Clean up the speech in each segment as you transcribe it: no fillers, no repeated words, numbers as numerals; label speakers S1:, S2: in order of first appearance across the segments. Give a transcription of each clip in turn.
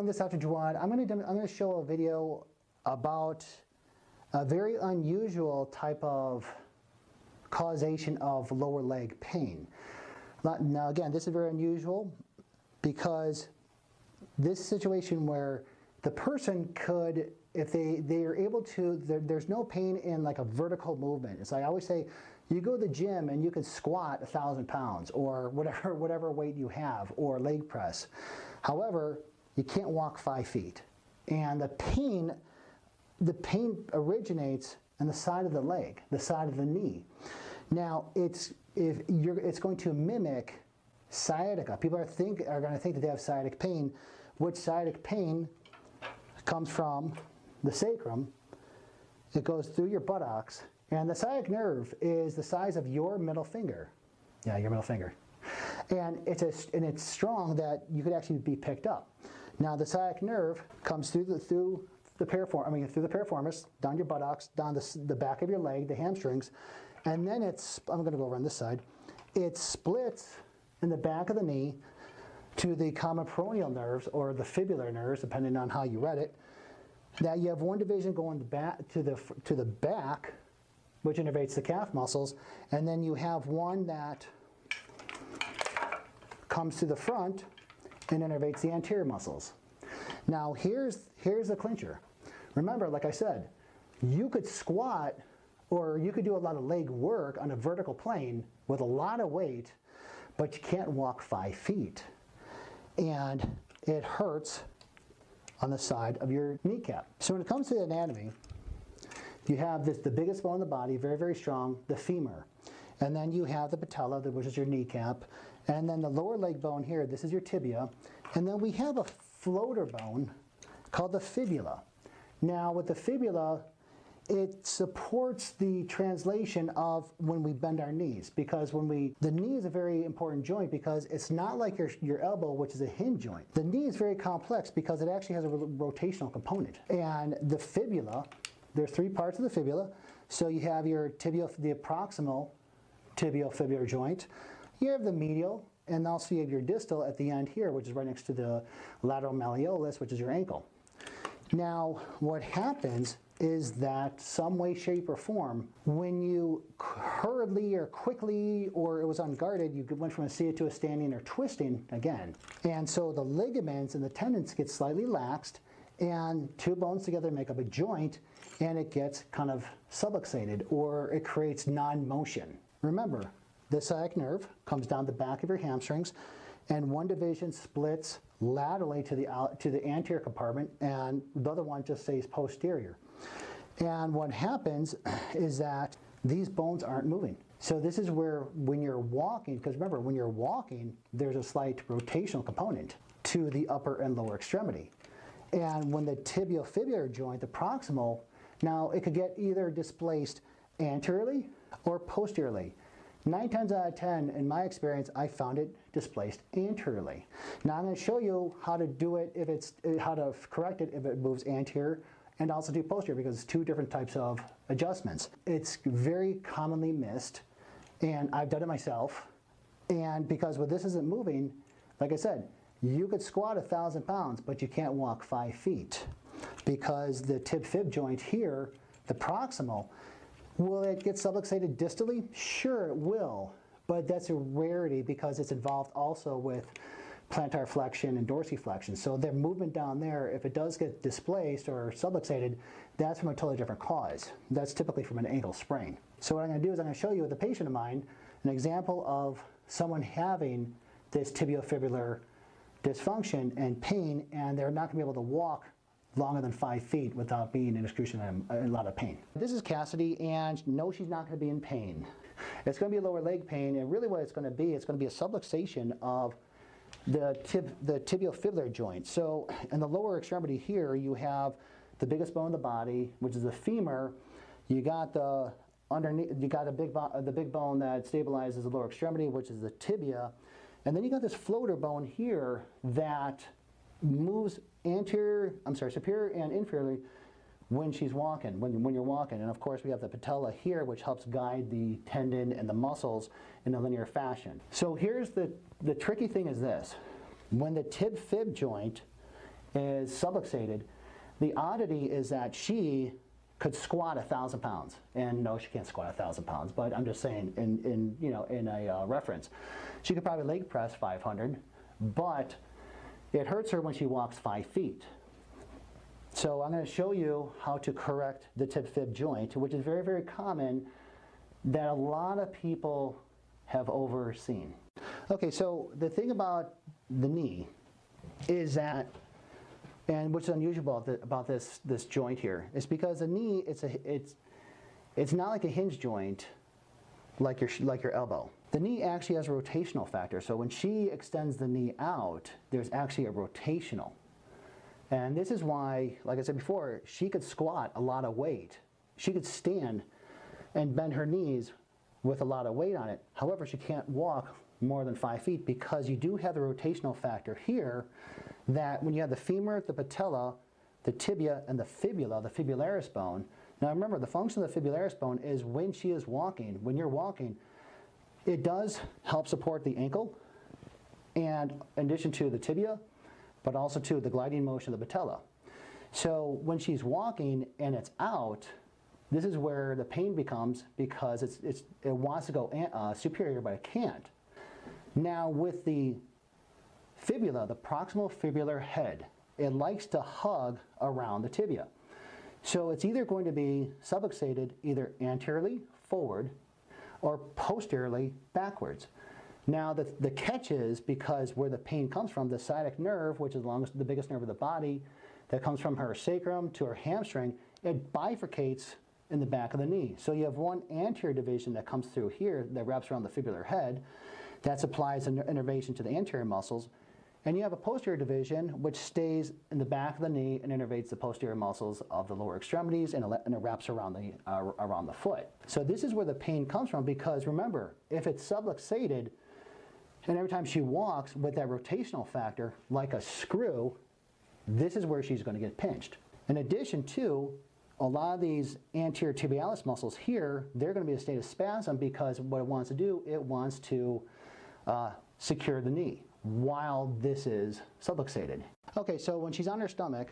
S1: this is Dr. Jawad. I'm going to show a video about a very unusual type of causation of lower leg pain. Now again, this is very unusual because this situation where the person could, if they are able to, there's no pain in like a vertical movement. It's like I always say, you go to the gym and you can squat 1,000 pounds or whatever weight you have, or leg press. However, you can't walk 5 feet. And the pain originates on the side of the leg, the side of the knee. Now, it's going to mimic sciatica. People are going to think that they have sciatic pain, which sciatic pain comes from the sacrum. It goes through your buttocks, and the sciatic nerve is the size of your middle finger. Yeah, your middle finger. And it's strong that you could actually be picked up. Now, the sciatic nerve comes through the piriformis, down your buttocks, down the back of your leg, the hamstrings, and then I'm going to go over on this side. It splits in the back of the knee to the common peroneal nerves, or the fibular nerves, depending on how you read it. Now you have one division going back to the back, which innervates the calf muscles, and then you have one that comes to the front and innervates the anterior muscles. Now here's the clincher. Remember, like I said, you could squat or you could do a lot of leg work on a vertical plane with a lot of weight, but you can't walk 5 feet. And it hurts on the side of your kneecap. So when it comes to the anatomy, you have the biggest bone in the body, very, very strong, the femur. And then you have the patella, which is your kneecap. And then the lower leg bone here, this is your tibia. And then we have a floater bone called the fibula. Now with the fibula, it supports the translation of when we bend our knees, because the knee is a very important joint because it's not like your elbow, which is a hinge joint. The knee is very complex because it actually has a rotational component. And the fibula, there's 3 parts of the fibula. So you have your the proximal tibiofibular joint, you have the medial, and also you have your distal at the end here, which is right next to the lateral malleolus, which is your ankle. Now, what happens is that some way, shape, or form, when you hurriedly or quickly, or it was unguarded, you went from a seated to a standing or twisting again. And so the ligaments and the tendons get slightly laxed, and 2 bones together make up a joint, and it gets kind of subluxated, or it creates non-motion. Remember, the sciatic nerve comes down the back of your hamstrings, and one division splits laterally to the anterior compartment, and the other one just stays posterior. And what happens is that these bones aren't moving. So this is where, when you're walking, because remember, when you're walking, there's a slight rotational component to the upper and lower extremity. And when the tibiofibular joint, the proximal, now it could get either displaced anteriorly or posteriorly. 9 times out of 10, in my experience, I found it displaced anteriorly. Now I'm going to show you how to do it, how to correct it if it moves anterior, and also do posterior, because it's 2 different types of adjustments. It's very commonly missed, and I've done it myself. And because when this isn't moving, like I said, you could squat 1,000 pounds, but you can't walk 5 feet, because the tib-fib joint here, the proximal, will it get subluxated distally? Sure, it will, but that's a rarity because it's involved also with plantar flexion and dorsiflexion. So their movement down there, if it does get displaced or subluxated, that's from a totally different cause. That's typically from an ankle sprain. So what I'm going to do is I'm going to show you with a patient of mine an example of someone having this tibiofibular dysfunction and pain, and they're not going to be able to walk longer than 5 feet without being in excruciating a lot of pain. This is Cassidy, and no, she's not going to be in pain. It's going to be lower leg pain, and really what it's going to be a subluxation of the tibiofibular joint. So in the lower extremity here, you have the biggest bone in the body, which is the femur. You got the big bone that stabilizes the lower extremity, which is the tibia, and then you got this floater bone here that moves superior and inferiorly when she's walking, when you're walking. And of course we have the patella here, which helps guide the tendon and the muscles in a linear fashion. So here's the tricky thing is this. When the tib-fib joint is subluxated, the oddity is that she could squat 1,000 pounds. And no, she can't squat 1,000 pounds, but I'm just saying in a reference. She could probably leg press 500, but it hurts her when she walks 5 feet. So I'm going to show you how to correct the tib-fib joint, which is very, very common that a lot of people have overseen. Okay, so the thing about the knee is that, and what's unusual about this joint here, is because the knee, it's not like a hinge joint like your elbow. The knee actually has a rotational factor, so when she extends the knee out, there's actually a rotational. And this is why, like I said before, she could squat a lot of weight. She could stand and bend her knees with a lot of weight on it. However, she can't walk more than 5 feet because you do have the rotational factor here that when you have the femur, the patella, the tibia, and the fibula, the fibularis bone. Now remember, the function of the fibularis bone is when she is walking, when you're walking, it does help support the ankle, and in addition to the tibia, but also to the gliding motion of the patella. So when she's walking and it's out, this is where the pain becomes because it wants to go superior, but it can't. Now with the fibula, the proximal fibular head, it likes to hug around the tibia. So it's either going to be subluxated either anteriorly, forward, or posteriorly, backwards. Now the catch is, because where the pain comes from, the sciatic nerve, which is the biggest nerve of the body, that comes from her sacrum to her hamstring, it bifurcates in the back of the knee. So you have one anterior division that comes through here that wraps around the fibular head, that supplies an innervation to the anterior muscles, and you have a posterior division which stays in the back of the knee and innervates the posterior muscles of the lower extremities, and it wraps around the foot. So this is where the pain comes from, because remember, if it's subluxated, and every time she walks with that rotational factor, like a screw, this is where she's going to get pinched. In addition to, a lot of these anterior tibialis muscles here, they're going to be in a state of spasm because what it wants to do, it wants to secure the knee while this is subluxated. Okay, so when she's on her stomach,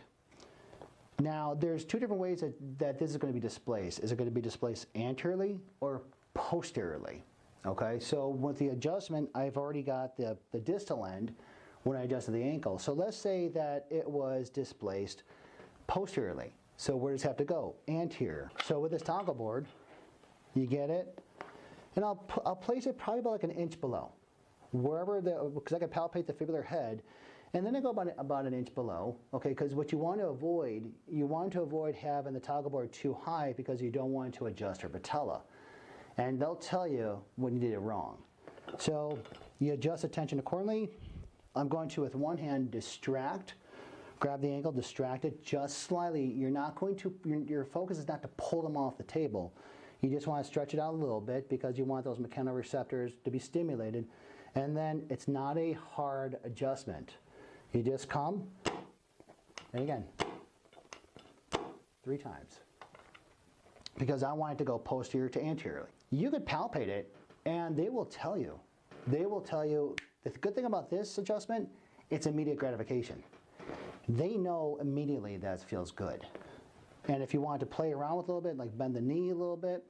S1: now there's two different ways that this is going to be displaced. Is it going to be displaced anteriorly or posteriorly? Okay, so with the adjustment, I've already got the distal end when I adjusted the ankle. So let's say that it was displaced posteriorly. So where does it have to go? Anterior. So with this toggle board, you get it, and I'll place it probably about like an inch below, wherever because I can palpate the fibular head, and then I go about an inch below, okay, because what you want to avoid having the toggle board too high because you don't want to adjust her patella. And they'll tell you when you did it wrong. So you adjust the tension accordingly. I'm going to, with one hand, distract, grab the ankle, distract it just slightly. You're not going to, your focus is not to pull them off the table. You just want to stretch it out a little bit because you want those mechanoreceptors to be stimulated. And then it's not a hard adjustment. You just come, and again, 3 times. Because I want it to go posterior to anteriorly. You could palpate it, and they will tell you. They will tell you, the good thing about this adjustment, it's immediate gratification. They know immediately that it feels good. And if you want to play around with it a little bit, like bend the knee a little bit,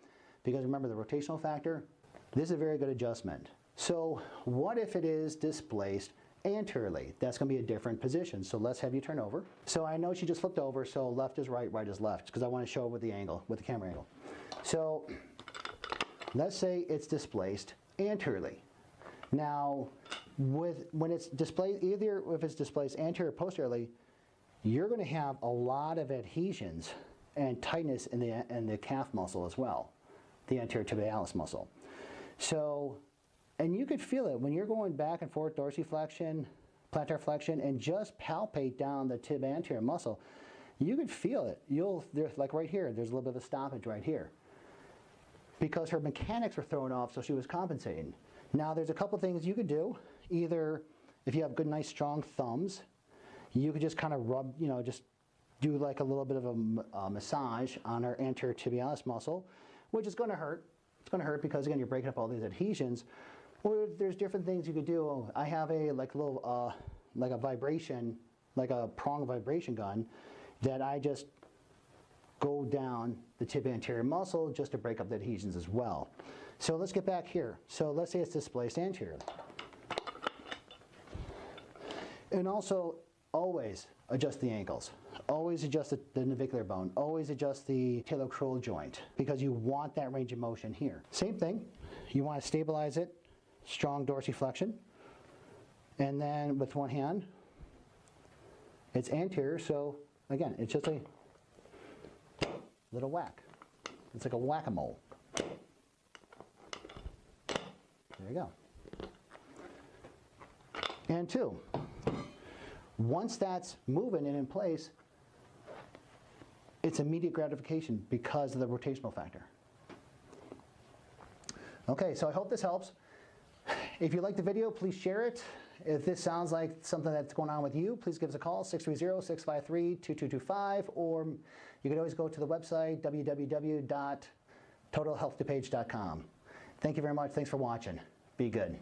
S1: because remember the rotational factor, this is a very good adjustment. So what if it is displaced anteriorly? That's going to be a different position. So let's have you turn over. So I know she just flipped over, so left is right, right is left, because I want to show it with the angle, with the camera angle. So let's say it's displaced anteriorly. Now, when it's displaced, either if it's displaced anterior or posteriorly, you're going to have a lot of adhesions and tightness in the calf muscle as well, the anterior tibialis muscle. So, and you could feel it when you're going back and forth, dorsiflexion, plantar flexion, and just palpate down the tib anterior muscle. You could feel it. Like right here, there's a little bit of a stoppage right here, because her mechanics were thrown off, so she was compensating. Now, there's a couple things you could do. Either, if you have good, nice, strong thumbs, you could just kind of rub, just do like a little bit of a massage on her anterior tibialis muscle, which is going to hurt. It's going to hurt because, again, you're breaking up all these adhesions. Or there's different things you could do. I have a like little like a vibration like a prong vibration gun, that I just go down the tib anterior muscle just to break up the adhesions as well. So let's get back here. So let's say it's displaced anteriorly. And also, always adjust the ankles. Always adjust the navicular bone. Always adjust the talocrural joint because you want that range of motion here. Same thing, you want to stabilize it, strong dorsiflexion. And then with one hand, it's anterior, so again, it's just a little whack. It's like a whack-a-mole. There you go. And two, once that's moving and in place, it's immediate gratification because of the rotational factor. Okay, so I hope this helps. If you like the video, please share it. If this sounds like something that's going on with you, please give us a call, 630-653-2225, or you can always go to the website, www.totalhealthdupage.com. Thank you very much. Thanks for watching. Be good.